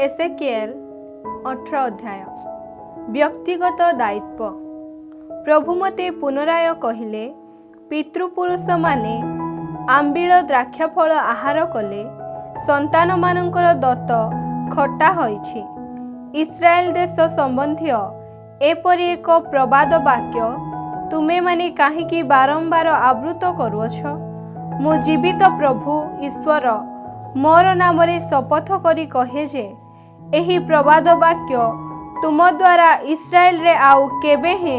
एसेकिएल 18 अध्याय। व्यक्तिगत दायित्व। प्रभु मते पुनराय कहिले, पितृपुरुष माने आंबिल द्राक्षाफल आहार कले, संतान मानकर दत्त खटा होइछि। इस्राएल देश संबंधी एपरि एक प्रबाद वाक्य तुमे माने काहीकि बारंबार आवृत करुअछ। मु जीवित प्रभु ईश्वर मोर नामरे शपथ करी कहे जे एही प्रबाद वाक्य तुम द्वारा इस्राएल रे आउ केबे हे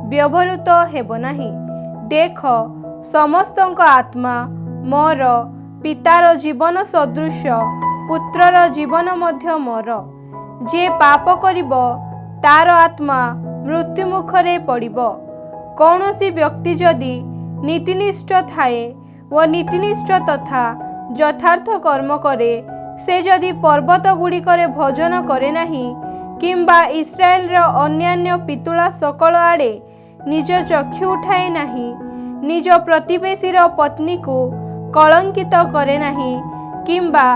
व्यवहृत हेब नाही। देख, समस्तଙ୍କ आत्मा मोर, पितार जीवन सदृश पुत्रर जीवन मध्य मोर। जे पाप करिब तार आत्मा मृत्यु मुखरे पड़िब। कौनसी व्यक्ति जदि नीतिनिष्ठ थाए व नीतिनिष्ठ तथा यथार्थ कर्म करे, से जदि पर्वत गुड़िकरे भजन करे नाही किंबा इस्राएल रो अन्यान्य पितुला सकल आड़े निज चक्षु उठाए नाही, निज प्रतिवेशीर पत्नी को कलंकित करे नाही किंबा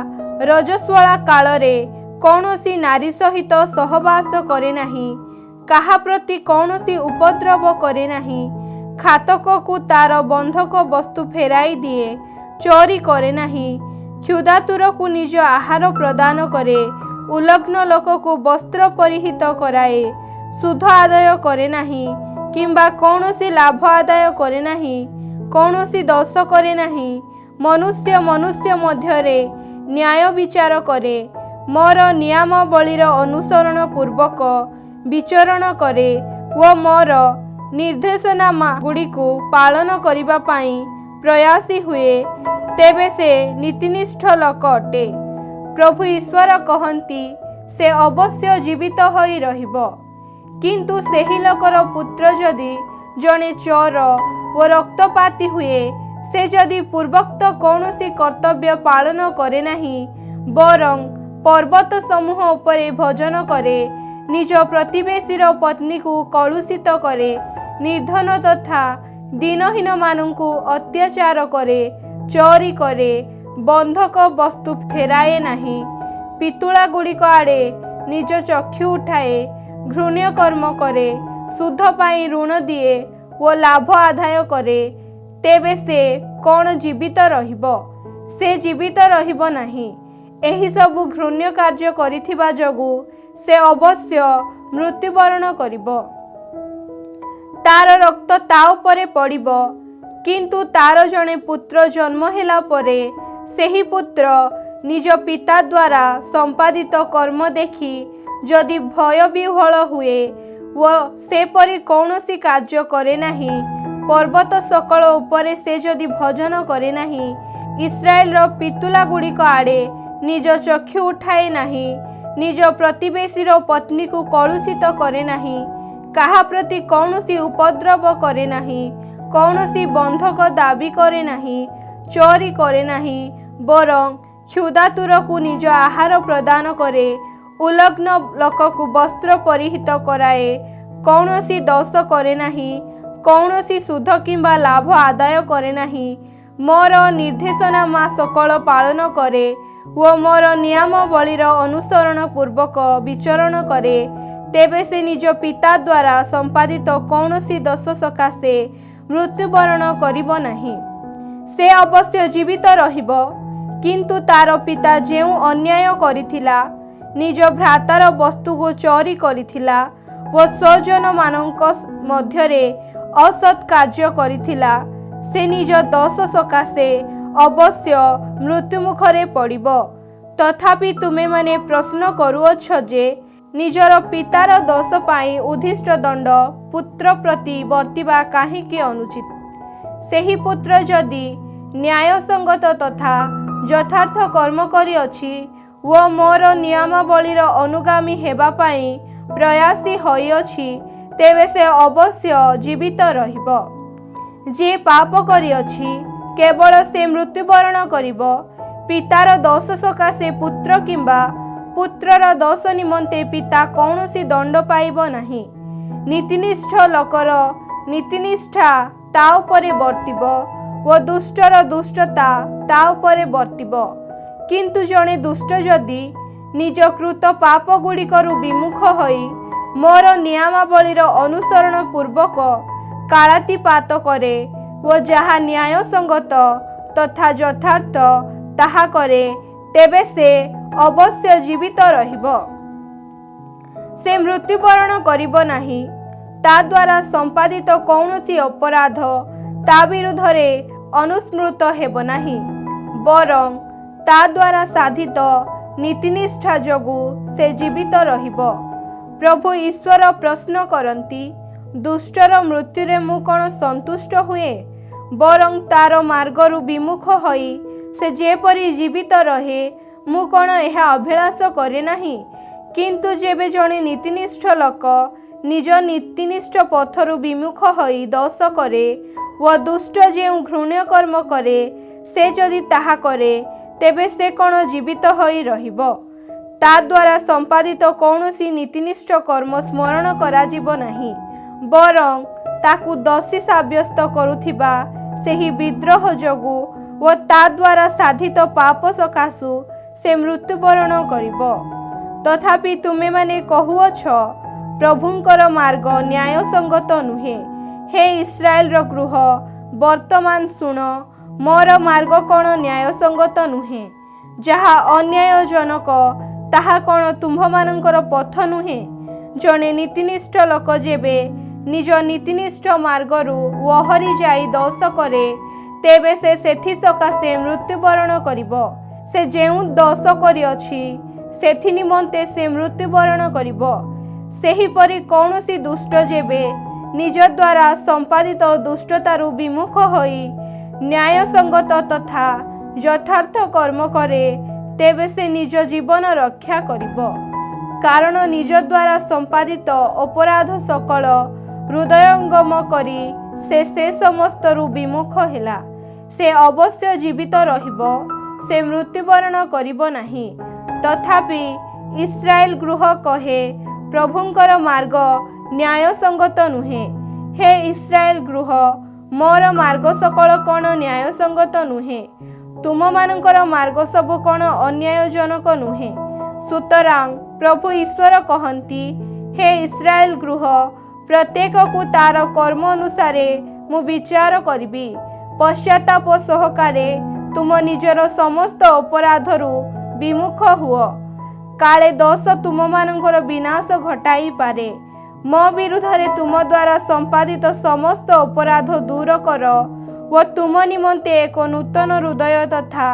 रजस्वला कालरे कौनसी नारी सहित सहवास करे नाही, काहा प्रति कौनसी उपद्रव करे नाही, खातक को तार बंधक वस्तु फेराई दिए, चोरी करे नाही, क्षुधातुर को निज आहार प्रदान करे, उलग्न लोक को वस्त्र परिहित कराए, सुध आदाय करे नाही किंबा कौनसी लाभ आदाय करे नाही, कौनसी दोष करे नाही, मनुष्य मनुष्य मध्यरे न्याय विचार करे, मोर नियमावलीर अनुसरण पूर्वक विचरण करे व मोर निर्देशनामा गुड़िको पालन करिबा पाई प्रयासी हुए, तेबे से नीतिनिष्ठ लोक अटे। प्रभु ईश्वर कहती, से अवश्य जीवित होई रहिबो। किंतु सेही लोकर पुत्र जदि जणे चोर व रक्तपाती हुए, से जदि पूर्वोक्त कौनसी कर्तव्य पालन करे नाही, बरं पर्वत समूह उपरे भजन करे, निज प्रतिवेशीर पत्नी को कलुषित करे, निर्धन तथा दीनहीन मानंकु अत्याचार करे, चोरी करे, बंधक वस्तु फेराए नाही, पितुला गुड़िक आड़े निज चक्षु उठाए, घृण्य कर्म करे, सुध पाई ऋण दिए व लाभ आदाय करे, तेबे से कौन जीवित रहिबो? से जीवित रहिबो नाही। एही सबु घृण्य कार्य करिथिबा जगु से अवश्य मृत्युवरण करिबो। तार रक्त ता उपरे पड़िबो। किंतु तार जणे पुत्र जन्म हेला परे सेही पुत्र निज पिता द्वारा संपादित कर्म देखि जदि भय विह्वल हुए व से परि कौनसी कार्य करे नाही, पर्वत सकल उपरे से जदि भजन करे नाही, इस्राएल रो पितुला गुड़िक आड़े निज चक्षु उठाए नाही, निज प्रतिवेशीर पत्नी को कलुषित करे नाही, काहा प्रति कौनसी उपद्रव करे नाही, कौनसी बंधक दाबी करे नाही, चोरी करे नाही, बरं क्षुधातुर को निज आहार प्रदान करे, उलग्न लोक को वस्त्र परिहित कराए, कौनसी दोष करे नाही, कौनसी सुध किंबा लाभ आदाय करे नाही, मोर निर्देशनामा सकल पालन करे व मोर नियमावलीर अनुसरण पूर्वक विचरण करे, तेबे से निज पिता द्वारा संपादित कौनसी दोष सकाशे मृत्युवरण करिब नाही। से अवश्य जीवित रहिबो। किंतु तार पिता जेउ अन्याय करिथिला, निज भ्रातार वस्तु को चोरी करिथिला व स्वजन मानक मध्यरे असत् कार्य करिथिला, से निज दोष सकाशे अवश्य मृत्युमुखरे पड़िब। तथापि तुमे माने प्रश्न करुअछ जे निजर पितार दोष पाई उद्दिष्ट दंड पुत्र प्रति वर्तिबा काहीकि अनुचित। सेही पुत्र जदि न्यायसंगत तथा यथार्थ कर्म करी अछि व मोर नियमावलीर अनुगामी हेबा पाई प्रयासी होई अछि, तेबे से अवश्य जीवित रहिब। जे पाप करी अछि केवल से मृत्युवरण करिब। पितार दोष सकाशे पुत्र किंबा पुत्रर दोष निमंते पिता कौनसी दंड पाइब नाही। नीतिनिष्ठ लोकर नीतिनिष्ठा ता उपरे वर्तिब व दुष्टर दुष्टता ता उपरे वर्तिब। किंतु जणे दुष्ट जदि निज कृत पाप गुड़िकरु विमुख होई मोर नियमावलीर अनुसरण पूर्वक कालातिपात करे ओ जहा न्याय संगत तथा यथार्थ ताहा करे तेबे से अवश्य जीवित रहिबो। से मृत्युवरण करिबो नाही। ता द्वारा संपादित कौनसी अपराध ता विरुद्धरे अनुस्मृत हेबो नाही, बरं ता द्वारा साधित नीतिनिष्ठा जोगु से जीवित रहिबो। प्रभु ईश्वर प्रश्न करती, दुष्टर मृत्युरे मु कौन संतुष्ट हुए, बरं तार मार्गरु विमुख होई से जेपरी जीवित रहे मु कौन यह अभिलाष करे नाही। किंतु जेबे जणे नीतिनिष्ठ लोक निज नीतिनिष्ठ पथरु विमुख होई दोष करे व दुष्ट जेउ घृण्य कर्म करे से जदि ताहा करे तेबे से कौन जीवित होई रहिबो। ता द्वारा संपादित कौनसी नीतिनिष्ठ कर्म स्मरण करा जिवो नाही, बरं ताकु दोषी साब्यस्त करुथिबा सेही विद्रोह जोगु व ता द्वारा साधित पाप सकाशु से मृत्युवरण करिबो। तथापि तुमे माने कहुअछ प्रभुंकर मार्ग न्याय संगत नुहे। हे इस्राएल रो गृह, वर्तमान सुण, मोर मार्ग कौन न्याय संगत नुहे। जहा अन्यायजनक ताहा कौन तुम्भमानंकर पथ नुहे। जणे नीतिनिष्ठ लोक जेबे निज नीतिनिष्ठ मार्गरु ओहरी जाई दोष करे तेबे से सेथि सकाशे मृत्युवरण करिबो। से जेउ दोष करिअछि सेथि निमंते से मृत्युवरण करिबो। सेहीपरि कौनसी दुष्ट जेबे निज द्वारा संपादित दुष्टतारु विमुख होई न्याय संगत तथा यथार्थ कर्म करे तेबे से निज जीवन रक्षा करिबो। कारण निज द्वारा संपादित अपराध सकल हृदयंगम करी से समस्तरु विमुख हेला। से अवश्य जीवित रहिबो, से मृत्युवरण करिबो नाही। तथापि इस्राएल गृह कहे प्रभुंकर मार्ग न्याय संगत नुहे। हे इस्राएल गृह, मोर मार्ग सकल कौन न्याय संगत नुहे। तुम मानकर मार्ग सबु कौन अन्यायजनक नुहे। सुतरां प्रभु ईश्वर कहती, हे इस्राएल गृह, प्रत्येक को तार कर्म अनुसारे मु विचार करिबी। पश्चाताप सहकारे तुम निजर समस्त अपराधरु विमुख हुओ। काले दोष तुम मानकर विनाश घटाई पारे। मो विरुद्धरे तुम द्वारा संपादित समस्त अपराध दूर कर व तुम निमंते एक नूतन हृदय तथा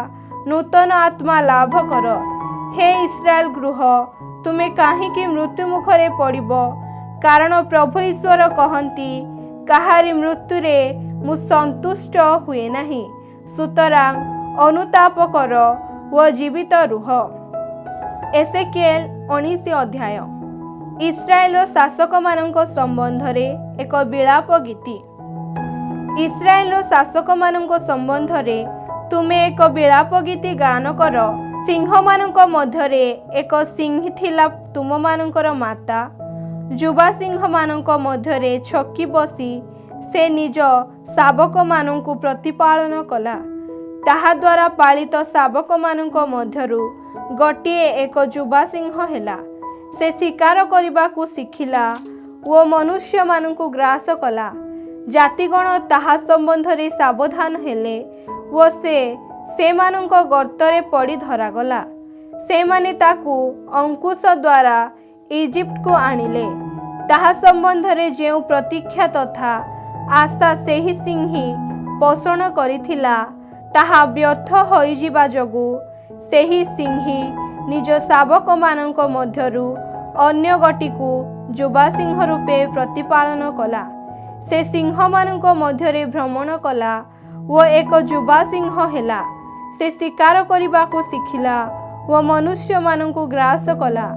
नूतन आत्मा लाभ कर। हे इस्राएल गृह, तुमे काहीकि मृत्यु मुखरे पड़िब। कारण प्रभु ईश्वर कहती, काहारी मृत्युरे मु संतुष्ट हुए नाही। सुतरां अनुताप कर व जीवित रुह। एसेकिएल 19 अध्याय। इस्राएल शासक मानक संबंध रे एक विलाप गीति। इस्राएल शासक मानक संबंध रे तुमे एक विलाप गीति गान कर। सिंह मानक मध्यरे एक सिंह थिला तुम मानकर माता। युवा सिंह मानक मध्यरे छकी बसी से निज शावक मानकु प्रतिपालन कला। ताहा द्वारा पालित शावक मानक मध्यरु गोटिए एक युवा सिंह हेला। से शिकार करबाकू शिखिला ओ मनुष्य मानकु ग्रास कला। जातिगण ताहा संबंध रे सावधान हेले ओ से मानक गर्तरे पड़ी धरागला। से माने ताकू अंकुश द्वारा इजिप्ट को आनिले। ताहा संबंध रे जेउ प्रतीक्षा तथा आशा सेही सिंही पोषण करिथिला ताहा व्यर्थ होई जिबा जोगु सेही सिंही निज शावक मानक मध्यरु अन्य गटिकु युवा सिंह रूपे प्रतिपालन कला। से सिंह मानक मध्यरे भ्रमण कला वो एक युवा सिंह हेला। से शिकार करबाकू शिखिला वो मनुष्य मानकु ग्रास कला।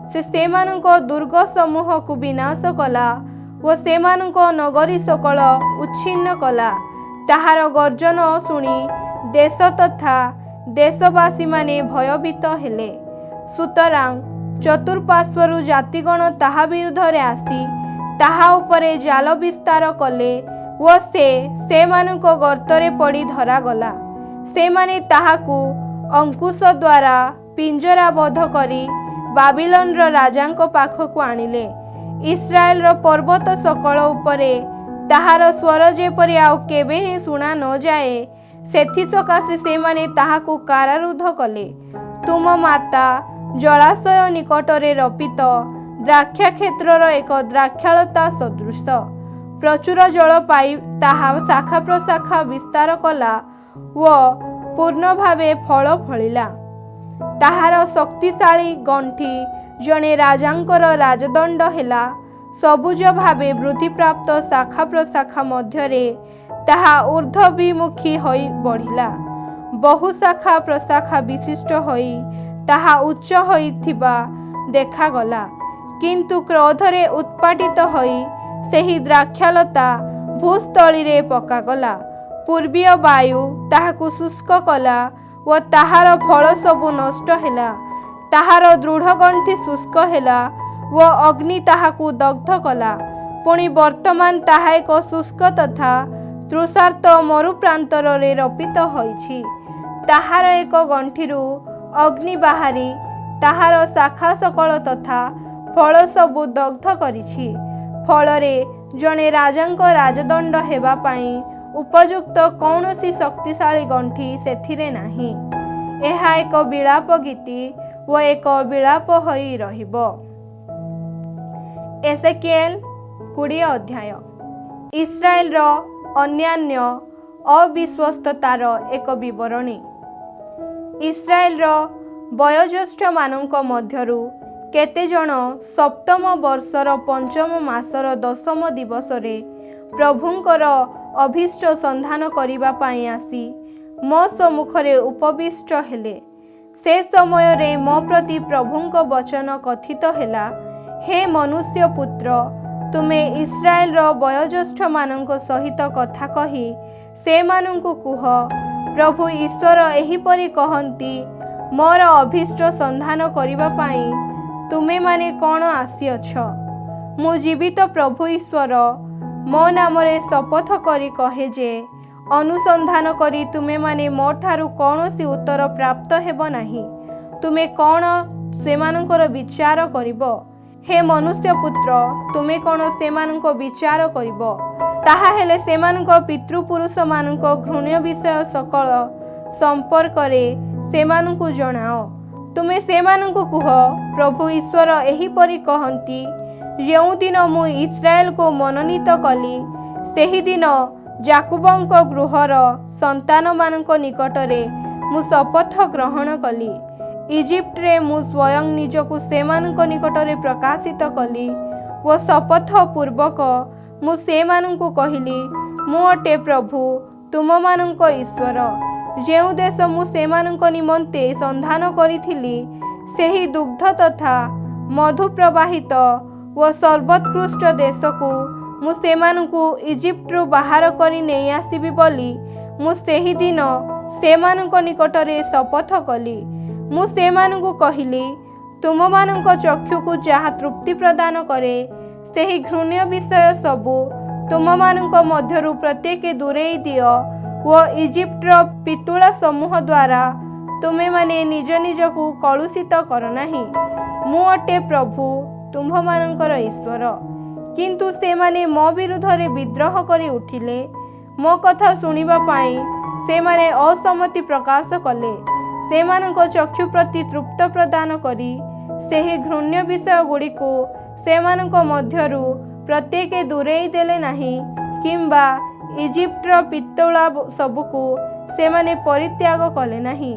से मानक दुर्ग समूह को विनाश कला वो से मानक नगरी सकल उच्छिन्न कला। ताहार गर्जन शुणी देश तथा देशवासी माने भयभीत हेले। सुतरां चतुर्पार्श्वरु जातिगण ताहा विरुद्धरे आसी ताहा उपरे जाल विस्तार कले वो से मानक गर्तरे पड़ी धरागला। से माने ताहाकू अंकुश द्वारा ପିଞ୍ଜରାବଦ୍ଧ କରି ବାବିଲନର ରାଜାଙ୍କ ପାଖକୁ ଆଣିଲେ। ଇସ୍ରାଏଲର ପର୍ବତ ସକଳ ଉପରେ ତାହାର ସ୍ୱର ଯେପରି ଆଉ କେବେ ହିଁ ଶୁଣା ନଯାଏ, ସେଥିସକାଶେ ସେମାନେ ତାହାକୁ କାରାରୁଦ୍ଧ କଲେ। ତୁମ ମାତା ଜଳାଶୟ ନିକଟରେ ରୋପିତ ଦ୍ରାକ୍ଷାକ୍ଷେତ୍ରର ଏକ ଦ୍ରାକ୍ଷାଳତା ସଦୃଶ। ପ୍ରଚୁର ଜଳ ପାଇ ତାହା ଶାଖା ପ୍ରଶାଖା ବିସ୍ତାର କଲା ଓ ପୂର୍ଣ୍ଣ ଭାବେ ଫଳ ଫଳିଲା। ତାହାର ଶକ୍ତିଶାଳୀ ଗଣ୍ଠି ଜଣେ ରାଜାଙ୍କର ରାଜଦଣ୍ଡ ହେଲା। ସବୁଜ ଭାବେ ବୃଦ୍ଧିପ୍ରାପ୍ତ ଶାଖା ପ୍ରଶାଖା ମଧ୍ୟରେ ତାହା ଊର୍ଦ୍ଧ୍ୱବିମୁଖୀ ହୋଇ ବଢ଼ିଲା। ବହୁ ଶାଖା ପ୍ରଶାଖା ବିଶିଷ୍ଟ ହୋଇ ତାହା ଉଚ୍ଚ ହୋଇଥିବା ଦେଖାଗଲା। କିନ୍ତୁ କ୍ରୋଧରେ ଉତ୍ପାଟିତ ହୋଇ ସେହି ଦ୍ରାକ୍ଷାଲତା ଭୂସ୍ଥଳୀରେ ପକାଗଲା। ପୂର୍ବୀୟ ବାୟୁ ତାହାକୁ ଶୁଷ୍କ କଲା ଓ ତାହାର ଫଳ ସବୁ ନଷ୍ଟ ହେଲା। ତାହାର ଦୃଢ଼ ଗଣ୍ଠି ଶୁଷ୍କ ହେଲା ଓ ଅଗ୍ନି ତାହାକୁ ଦଗ୍ଧ କଲା। ପୁଣି ବର୍ତ୍ତମାନ ତାହା ଏକ ଶୁଷ୍କ ତଥା ତୃଷାର୍ତ୍ତ ମରୁପ୍ରାନ୍ତରରେ ରୋପିତ ହୋଇଛି। ତାହାର ଏକ ଗଣ୍ଠିରୁ ଅଗ୍ନି ବାହାରି ତାହାର ଶାଖା ସକଳ ତଥା ଫଳ ସବୁ ଦଗ୍ଧ କରିଛି। ଫଳରେ ଜଣେ ରାଜାଙ୍କ ରାଜଦଣ୍ଡ ହେବା ପାଇଁ ଉପଯୁକ୍ତ କୌଣସି ଶକ୍ତିଶାଳୀ ଗଣ୍ଠି ସେଥିରେ ନାହିଁ। ଏହା ଏକ ବିଳାପ ଗୀତି ଓ ଏକ ବିଳାପ ହୋଇ ରହିବ। ଏସେକିଏଲ 20 ଅଧ୍ୟାୟ। ଇସ୍ରାଏଲର ଅନ୍ୟାନ୍ୟ ଅବିଶ୍ୱସ୍ତତାର ଏକ ବିବରଣୀ। ଇସ୍ରାଏଲର ବୟୋଜ୍ୟେଷ୍ଠମାନଙ୍କ ମଧ୍ୟରୁ କେତେଜଣ ସପ୍ତମ ବର୍ଷର ପଞ୍ଚମ ମାସର ଦଶମ ଦିବସରେ ପ୍ରଭୁଙ୍କର ଅଭୀଷ୍ଟ ସନ୍ଧାନ କରିବା ପାଇଁ ଆସି ମୋ ସମ୍ମୁଖରେ ଉପବିଷ୍ଟ ହେଲେ। ସେ ସମୟରେ ମୋ ପ୍ରତି ପ୍ରଭୁଙ୍କ ବଚନ କଥିତ ହେଲା, ହେ ମନୁଷ୍ୟ ପୁତ୍ର, ତୁମେ ଇସ୍ରାଏଲର ବୟୋଜ୍ୟେଷ୍ଠମାନଙ୍କ ସହିତ କଥା କହି ସେମାନଙ୍କୁ କୁହ, ପ୍ରଭୁ ଈଶ୍ୱର ଏହିପରି କହନ୍ତି, ମୋର ଅଭୀଷ୍ଟ ସନ୍ଧାନ କରିବା ପାଇଁ ତୁମେମାନେ କ'ଣ ଆସିଅଛ? ମୁଁ ଜୀବିତ ପ୍ରଭୁ ଈଶ୍ୱର ମୋ ନାମରେ ଶପଥ କରି କହେ ଯେ, ଅନୁସନ୍ଧାନ କରି ତୁମେମାନେ ମୋ ଠାରୁ କୌଣସି ଉତ୍ତର ପ୍ରାପ୍ତ ହେବ ନାହିଁ। ତୁମେ କ'ଣ ସେମାନଙ୍କର ବିଚାର କରିବ? ହେ ମନୁଷ୍ୟ ପୁତ୍ର, ତୁମେ କ'ଣ ସେମାନଙ୍କ ବିଚାର କରିବ? ତାହା ହେଲେ ସେମାନଙ୍କ ପିତୃପୁରୁଷମାନଙ୍କ ଘୃଣ୍ୟ ବିଷୟ ସକଳ ସମ୍ପର୍କରେ ସେମାନଙ୍କୁ ଜଣାଅ। ତୁମେ ସେମାନଙ୍କୁ କୁହ, ପ୍ରଭୁ ଈଶ୍ୱର ଏହିପରି କହନ୍ତି, ଯେଉଁଦିନ ମୁଁ ଇସ୍ରାଏଲକୁ ମନୋନୀତ କଲି, ସେହିଦିନ ଯାକୁବଙ୍କ ଗୃହର ସନ୍ତାନମାନଙ୍କ ନିକଟରେ ମୁଁ ଶପଥ ଗ୍ରହଣ କଲି। ଇଜିପ୍ଟରେ ମୁଁ ସ୍ୱୟଂ ନିଜକୁ ସେମାନଙ୍କ ନିକଟରେ ପ୍ରକାଶିତ କଲି ଓ ଶପଥ ପୂର୍ବକ ମୁଁ ସେମାନଙ୍କୁ କହିଲି, ମୁଁ ଅଟେ ପ୍ରଭୁ ତୁମମାନଙ୍କ ଈଶ୍ୱର। ଯେଉଁ ଦେଶ ମୁଁ ସେମାନଙ୍କ ନିମନ୍ତେ ସନ୍ଧାନ କରିଥିଲି, ସେହି ଦୁଗ୍ଧ ତଥା ମଧୁ ପ୍ରବାହିତ ଓ ସର୍ବୋତ୍କୃଷ୍ଟ ଦେଶକୁ ମୁଁ ସେମାନଙ୍କୁ ଇଜିପ୍ଟରୁ ବାହାର କରି ନେଇ ଆସିବି ବୋଲି ମୁଁ ସେହିଦିନ ସେମାନଙ୍କ ନିକଟରେ ଶପଥ କଲି। ମୁଁ ସେମାନଙ୍କୁ କହିଲି, ତୁମମାନଙ୍କ ଚକ୍ଷୁକୁ ଯାହା ତୃପ୍ତି ପ୍ରଦାନ କରେ, ସେହି ଘୃଣ୍ୟ ବିଷୟ ସବୁ ତୁମମାନଙ୍କ ମଧ୍ୟରୁ ପ୍ରତ୍ୟେକ ଦୂରେଇ ଦିଅ ଓ ଇଜିପ୍ଟର ପିତୁଳା ସମୂହ ଦ୍ୱାରା ତୁମେମାନେ ନିଜ ନିଜକୁ କଳୁଷିତ କର ନାହିଁ। ମୁଁ ଅଟେ ପ୍ରଭୁ ତୁମ୍ଭମାନଙ୍କର ଈଶ୍ୱର। କିନ୍ତୁ ସେମାନେ ମୋ ବିରୁଦ୍ଧରେ ବିଦ୍ରୋହ କରି ଉଠିଲେ। ମୋ କଥା ଶୁଣିବା ପାଇଁ ସେମାନେ ଅସம்மତି ପ୍ରକାଶ କଲେ। ସେମାନଙ୍କ ଚକ୍ଷୁ ପ୍ରତି ତୃପ୍ତ ପ୍ରଦାନ କରି ସେହି ଘୃଣ୍ୟ ବିଷୟ ଗୁଡ଼ିକୁ ସେମାନଙ୍କ ମଧ୍ୟରୁ ପ୍ରତ୍ୟେକ ଦୂରେଇ ଦେଲେ ନାହିଁ, କିମ୍ବା ଇଜିପ୍ଟର ପିତୁଳା ସବୁକୁ ସେମାନେ ପରିତ୍ୟାଗ କଲେ ନାହିଁ।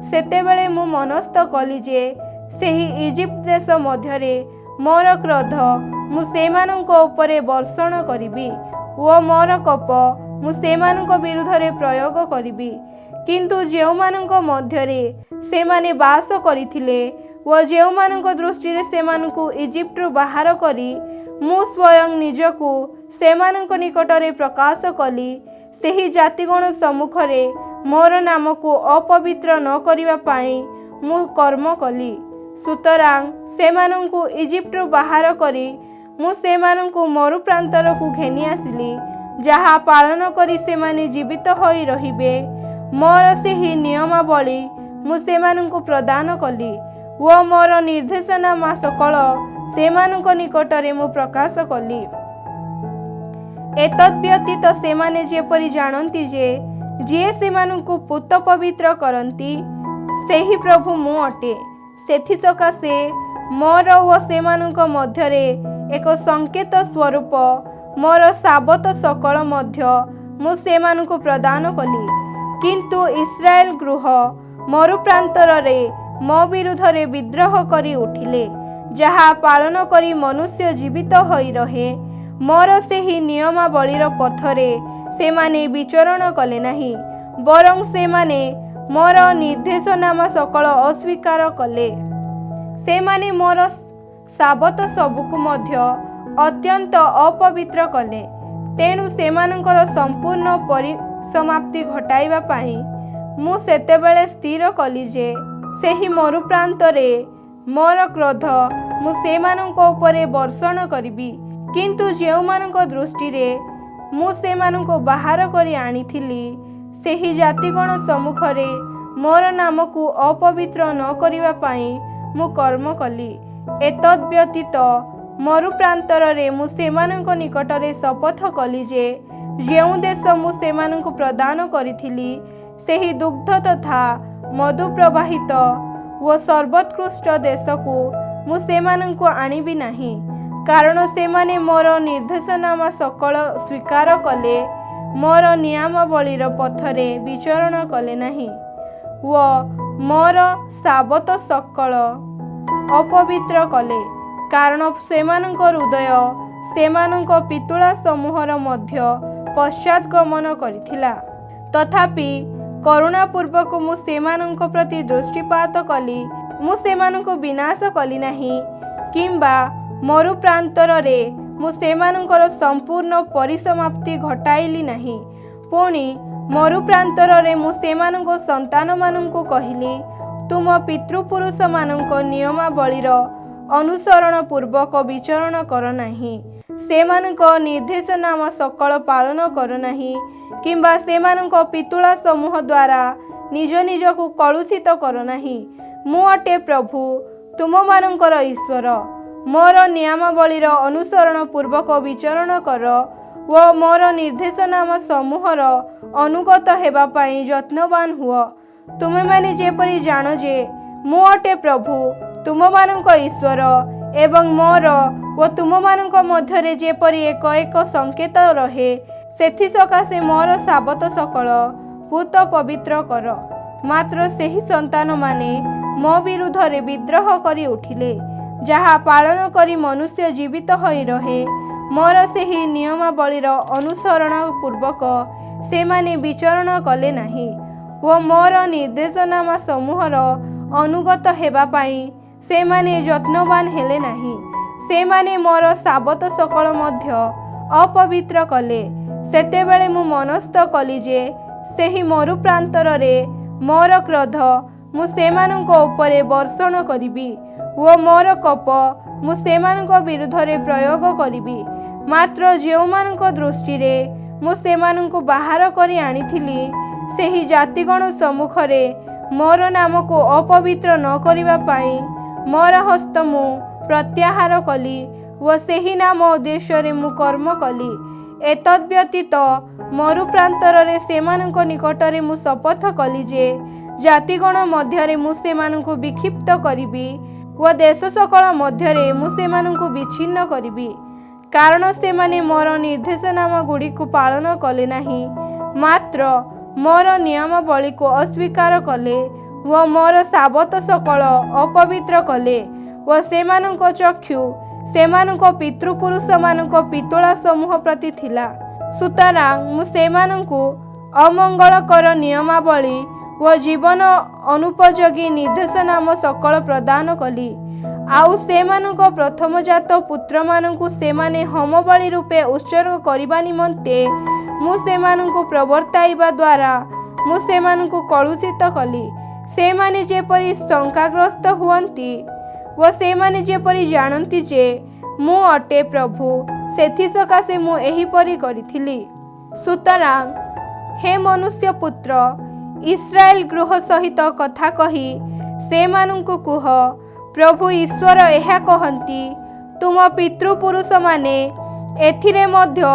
ସେତେବେଳେ ମୁଁ ମନସ୍ଥ କଲି ଯେ ସେହି ଇଜିପ୍ଟ ଦେଶ ମଧ୍ୟରେ ମୋର କ୍ରୋଧ ମୁଁ ସେମାନଙ୍କ ଉପରେ ବର୍ଷଣ କରିବି ଓ ମୋର କୋପ ମୁଁ ସେମାନଙ୍କ ବିରୁଦ୍ଧରେ ପ୍ରୟୋଗ କରିବି। କିନ୍ତୁ ଯେଉଁମାନଙ୍କ ମଧ୍ୟରେ ସେମାନେ ବାସ କରିଥିଲେ ଓ ଯେଉଁମାନଙ୍କ ଦୃଷ୍ଟିରେ ସେମାନଙ୍କୁ ଇଜିପ୍ଟରୁ ବାହାର କରି ମୁଁ ସ୍ୱୟଂ ନିଜକୁ ସେମାନଙ୍କ ନିକଟରେ ପ୍ରକାଶ କଲି, ସେହି ଜାତିଗଣ ସମ୍ମୁଖରେ ମୋର ନାମକୁ ଅପବିତ୍ର ନ କରିବା ପାଇଁ ମୁଁ କର୍ମ କଲି। ସୁତରାଂ ସେମାନଙ୍କୁ ଇଜିପ୍ଟରୁ ବାହାର କରି ମୁଁ ସେମାନଙ୍କୁ ମରୁପ୍ରାନ୍ତରକୁ ଘେନି ଆସିଲି, ଯାହା ପାଳନ କରି ସେମାନେ ଜୀବିତ ହୋଇ ରହିବେ। ମୋର ସେହି ନିୟମାବଳୀ मु सेमानंकु प्रदान कली ओ मोर निर्देशनामा सकल सेमानंक निकटरे मु प्रकाश कली। एतद् व्यतीत सेमाने जेपरि जानती जे जे सेमानंकु पूत पवित्र करती सेही प्रभु मु अटे। सेथि सकाशे मोर ओ सेमानंक मध्यरे एक संकेत स्वरूप मोर साबत सकल मध्य मु सेमानंकु प्रदान कली। किंतु इस्राएल गृह मरु प्रांतरे मो विरुद्धरे विद्रोह करी उठिले, जहा पालन करी मनुष्य जीवित होई रहे। मोर सेही नियमावलीर पथरे सेमाने विचरण कले नहीं, बरं सेमाने मोर निर्देशनामा सकल अस्वीकार कले। सेमाने मोर साबत सबुकु मध्य अत्यंत अपवित्र कले। तेणु सेमानंकर संपूर्ण परिसमाप्ति घटाइबा पाई मु सेतेबेले स्थिर कली जे सेही मरु प्रांतरे मोर क्रोध मु सेमानंक उपरे वर्षण करिबी। किंतु जेउमानंक दृष्टिरे मु सेमानंक बाहर करी आनिथिली सेही जातिगण सम्मुखरे मोर नामकु अपवित्र न करिबा पाई मु कर्म कली। एतद् व्यतीत मरु प्रांतरे मु सेमानंक निकटरे शपथ कली जे जेउ देश मु सेमानंकु प्रदान करिथिली सेही दुग्ध तथा मधु प्रवाहित ओ सर्वोत्कृष्ट देशकु मु सेमानंकु आनिबी नाही, कारण सेमाने मोर निर्देशनामा सकल स्वीकार कले, मोर नियमावलीर पथरे विचरण कले नाही ओ मोर साबत सकल अपवित्र कले। कारण सेमानंक हृदय सेमानंक पितुला समूहर मध्य पश्चात गमन करिथिला। तथापि करुणापूर्वक मु सेमानंक प्रति दृष्टिपात कली, मु सेमानंक विनाश कली नाही, किंबा मरु प्रांतरे मु सेमानंकर संपूर्ण परिसमाप्ति घटाइली नाही। पुणी मरु प्रांतरे मु सेमानंक संतान मानंकु कहिली, तुम पितृपुरुष मानंक नियमावलीर अनुसरण पूर्वक विचरण कर नाही, सेमानंक निर्देशनामा सकल पालन कर नाही, किंबा सेमानंक पितुला समूह द्वारा निज निजकु कलुषित कर नाही। मु अटे प्रभु तुम मानंकर ईश्वर। मोर नियमावलीर अनुसरण पूर्वक विचरण कर ओ मोर निर्देशनामा समूहर अनुगत हेबा पाई यत्नवान हुओ। तुमे माने जेपरि जानो जे मु अटे प्रभु तुम मानंक ईश्वर, एवं मोर ओ तुम मानंक मध्यरे जेपरि एक एक संकेत रहे, सेथि सकाशे मोर साबत सकल पूत पवित्र कर। मात्र सेही संतान माने मो विरुद्धरे विद्रोह करी उठिले, जहा पालन करी मनुष्य जीवित होई रहे। मोर सेही नियमावलीर अनुसरण पूर्वक सेमाने विचरण कले नाही ओ मोर निर्देशनामा समूहर अनुगत हेबा पाई सेमाने यत्नवान हेले नाही। सेमाने मोर साबत सकल मध्य अपवित्र कले। सेतेबेले मु मनस्थ कली जे सेही मरु प्रांतरे मोर क्रोध मु सेमानंक उपरे वर्षण करिबी ओ मोर कोप मु सेमानंक विरुद्धरे प्रयोग करिबी। मात्र जेउमानंक दृष्टिरे मु सेमानंकु बाहर करी आनिथिली सेही जातिगण सम्मुखरे मोर नामको अपवित्र न करिबा पाई मोर हस्त मु प्रत्याहार कली ओ सेही नाम उद्देश्य मु कर्म कली। एतद् व्यतीत मरु प्रांतरे सेमानंक निकटरे मु शपथ कली जे जातिगण मध्यरे मु सेमानंकु विक्षिप्त करिबी ओ देश सकल मध्यरे मु सेमानंकु विच्छिन्न करिबी, कारण सेमाने मोर निर्देशनामा गुड़िकु पालन कले नाही, मात्र मोर नियमावली को अस्वीकार कले ओ मोर साबत सकल अपवित्र कले ओ सेमानंक चक्षु सेमानंक पितृपुरुष मानंक पितुला समूह प्रति थिला। सुतरां मु सेमानंकु अमंगलकर नियमावली ओ जीवन अनुपयोगी निर्देशनामा सकल प्रदान कली। आउ सेमानंक प्रथमजात पुत्र मानंकु सेमाने होमबलि रूपे उत्सर्ग करिबा निमंते मु सेमानंकु प्रवर्ताइबा द्वारा मु सेमानंकु कलुषित कली। सेमाने जेपरि शंकाग्रस्त हुअन्ति ओ सेमाने जेपरि जानन्ति जे मु अटे प्रभु, सेथि सकाशे मु एहिपरि करिथिली। सुतरां हे मनुष्य पुत्र, इस्राएल गृह सहित कथा कही सेमानंकु कुह, प्रभु ईश्वर एहा कहन्ति, तुम पितृपुरुष माने एथिरे मध्य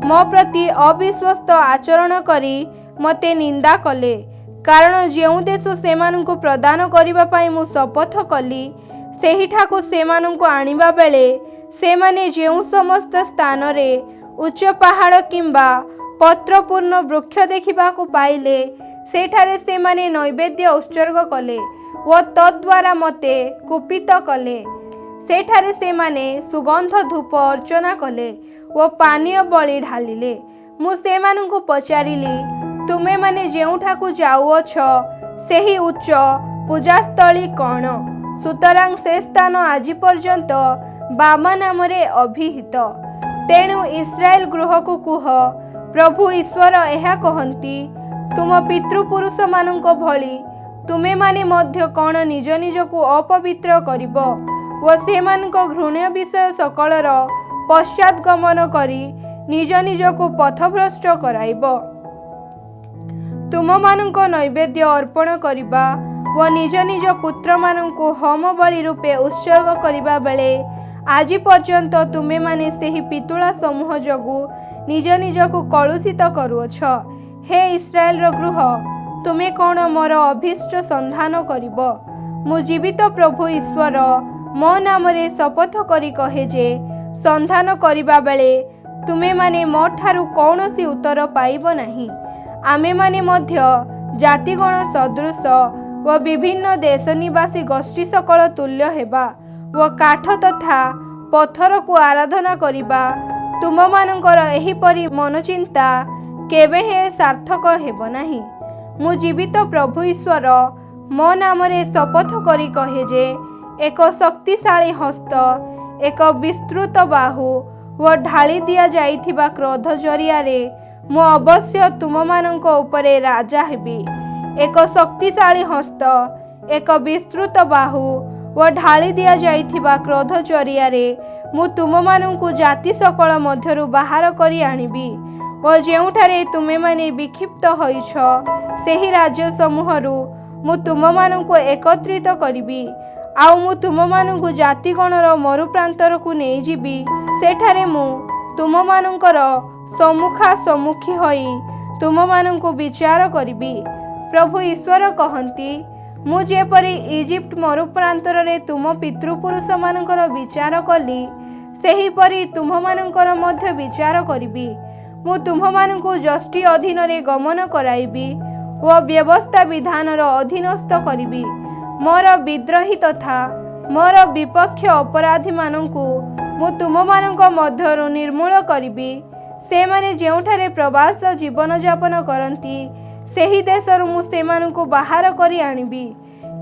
मो प्रति अविश्वस्त आचरण करी मते निंदा कले। कारण जेउ देश सेमानंकु प्रदान करिबा पई मु शपथ कली, सेहिठाकु सेमानंकु आनिबा बेले सेमाने जेउ समस्त स्थान रे उच्च पहाड़ किंबा पत्रपूर्ण वृक्ष देखिबाकु पाइले, सेठारे सेमाने नैवेद्य उत्सर्ग कले व तद्वारा मते कुपित कले। सेठारे सेमाने सुगंध धूप अर्चना कले व पानीय बलि ढालिले। मु सेमानंकु पचारिली, तुमे माने जेउठाकु जाउअछ सेही उच्च पूजास्थली कौन? सुतरां से स्थान आज पर्यंत बामा नामरे अभिहित। तेणु इस्राएल गृह को कुह, प्रभु ईश्वर एहा कहन्ति, तुम पितृपुरुष मानक भली तुमे माने मध्य कौन निज निज को अपवित्र करिब व सेमानक घृण्य विषय सकलर पश्चात गमन करी निज निज को पथभ्रष्ट कराइब। तुम मानक नैवेद्य अर्पण करिबा व निज निज पुत्र मानकु होम बलि रूपे उत्सर्ग करिबा बेले आज पर्यंत तुमे माने सेही पितुला समूह जगु निज निज को कलुषित करुअछ। हे इस्राएल गृह, तुमे कौन मोर अभीष्ट संधान करिब? मु जीवित प्रभु ईश्वर मो नाम रे शपथ करी कहे जे संधान करिबा बेले तुमे माने मो ठारु कौनसी उत्तर पाइब नाही। आमे माने मध्य जातिगण सदृश व विभिन्न देश निवासी गोष्ठी सकल तुल्य हेबा व काठ तथा पत्थर को आराधना करिबा तुम मानकर एहिपरि मनचिंता केबे हे सार्थक हेब नाही। मु जीवित प्रभु ईश्वर मो नाम रे शपथ करी कहे जे एक शक्तिशाली हस्त, एक विस्तृत बाहु व ढाली दिया जाइथिबा क्रोध जरिया रे मु अवश्य तुम मानक उपरे राजा हेबी। एक शक्तिशाली हस्त, एक विस्तृत बाहु व ढाली दिया जाइथिबा क्रोध जरिया रे मु तुम मानकु जाति सकल मध्यरु बाहर करी आनिबी व जेउठारे तुमे माने विक्षिप्त होइछ सेही राज्य समूहरु मु तुम मानकु एकत्रित करिबी। आउ मु तुम मानकु जातिगणर मरु प्रांतरकु नेइ जिबी। सेठारे मु तुम मानकर सम्मुखा सम्मुखी होई तुम मानकु विचार करिबी। प्रभु ईश्वर कहन्ति, मु जेपरि इजिप्ट मरु प्रांतर रे तुम पितृपुरुष मानकर विचार कली, सेही परि तुम मानकर मध्य विचार करिबी। मु तुम मानकु जष्टि अधीन रे गमन कराइबी व व्यवस्था विधानर अधीनस्थ करिबी। मोर विद्रोही तथा मोर विपक्ष अपराधी मानकु मु तुम मानक मध्यरु निर्मूल करिबी। से माने जेउठारे प्रवास जीवन यापन करंती सेही देशरु मु सेमानकु बाहर करी आनिबी,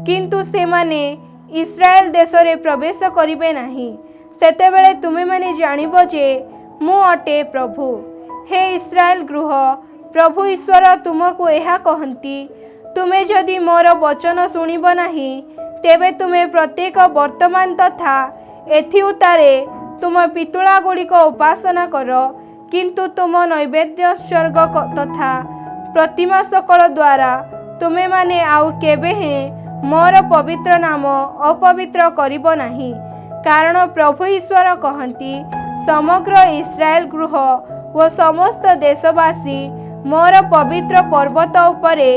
किंतु से माने इस्राएल देश रे प्रवेश करिबे नाही। सेतेबेले तुमे माने जानिबो जे मु अटे प्रभु। हे इस्राएल गृह, प्रभु ईश्वर तुमको एहा कहन्ति, तुमे जदि मोर वचन शुणिब नाही, तेबे तुमे प्रत्येक वर्तमान तथा एथि उतारे तुम पितुला गुड़िक उपासना कर, किंतु तुम नैवेद्य उत्सर्ग तथा प्रतिमा सकल द्वारा तुमे माने आउ केबे हे मोर पवित्र नाम अपवित्र करिब नाही। कारण प्रभु ईश्वर कहन्ति, समग्र इस्राएल गृह व समस्त देशवासी मोर पवित्र पर्वत उपरे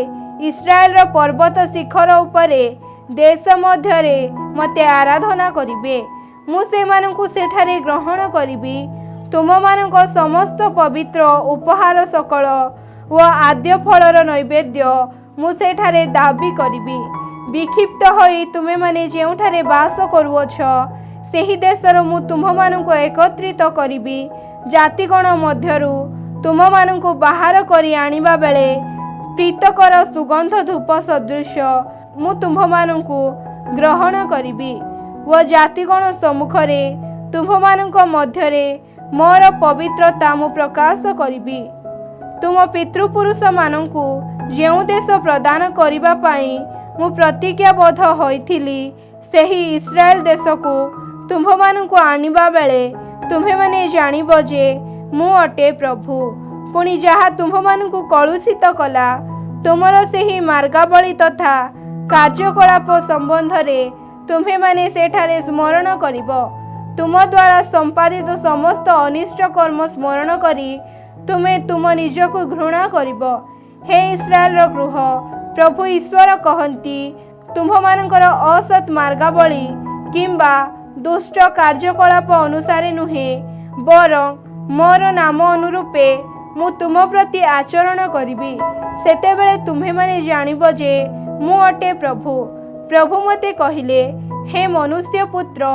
इस्राएल पर्वत शिखर उपरे देश मध्यरे मते आराधना करिबे। मु सेमानकु सेठारे ग्रहण करिबी। तुम मानक समस्त पवित्र उपहार सकल व आद्य फलर नैवेद्य मु सेठारे दाबी करिबी। विक्षिप्त होई तुमे माने जेउठारे वास करुअछ सेही देशर मु तुम मानकु एकत्रित करिबी। जातिगण मध्यरु तुम मानकु बाहर करी आनिबा बेले प्रीतकर सुगंध धूप सदृश मु तुम मानकु ग्रहण करिबी व जातिगण सम्मुखरे तुम मानक मध्यरे मोर पवित्रता मु प्रकाश करिबी। तुम पितृपुरुष मानकु जेउ देश प्रदान करिबा पाई मु प्रतिज्ञाबद्ध होइथिली सेही इस्राएल देश को तुम मानकु आनिबा बेले तुम्हे माने जानिबो जे मु अटे प्रभु। पुणी जहा तुम मानकु कलुषित कला तुमर सेही मार्गावली तथा कार्यकलाप संबंधरे तुम्हें माने सेठारे स्मरण करिब। तुम द्वारा संपादित समस्त अनिष्ट कर्म स्मरण करी तुम्हें तुम निजको घृणा करिब। हे इस्राएल गृह, प्रभु ईश्वर कहती, तुम्भमानଙ୍କର असत मार्गावली किंबा दुष्ट कार्यकलाप अनुसारे नुहे, बरं मोर नाम अनुरूपे मु तुम प्रति आचरण करिबि। सेतेबेले तुम्हे माने जानिब जे मु अटे प्रभु। प्रभु मते कहिले, हे मनुष्य पुत्र,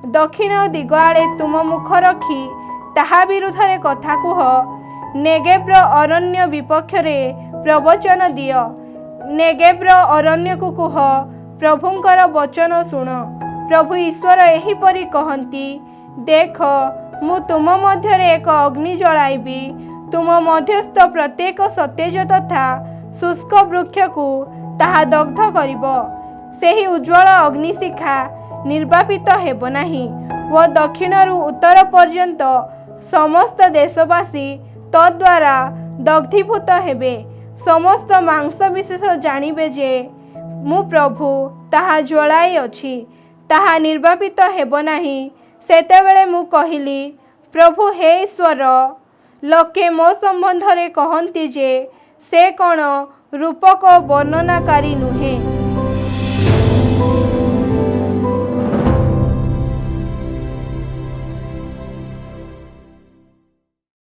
दक्षिण दिग आड़े तुम मुख रखी ताहा विरुद्धरे कथा कुह। नेगेब्र अरण्य विपक्षरे प्रवचन दिय। नेगेब्र अरण्य को कुह, प्रभुंकर वचन शुण। प्रभु ईश्वर एहिपरि कहती, देख मु तुम मध्यरे एक अग्नि जलाइबी। तुम मध्यस्थ प्रत्येक सतेज तथा शुष्क वृक्ष को ताहा दग्ध करिब। सेही उज्ज्वल अग्निशिखा निर्वापित हेब नाही व दक्षिणरू उत्तर पर्यंत समस्त देशवासी तद्वारा दग्धीभूत हेबे। समस्त मांस विशेष जानिबे जे मु प्रभु ताहा ज्वलाई अछि, ताहा निर्वापित हेब नाही। सेतेबेले मु कहिली, प्रभु हे ईश्वर, लोके मो संबंधरे कहती जे से कौन रूपक वर्णनाकारी नुहे।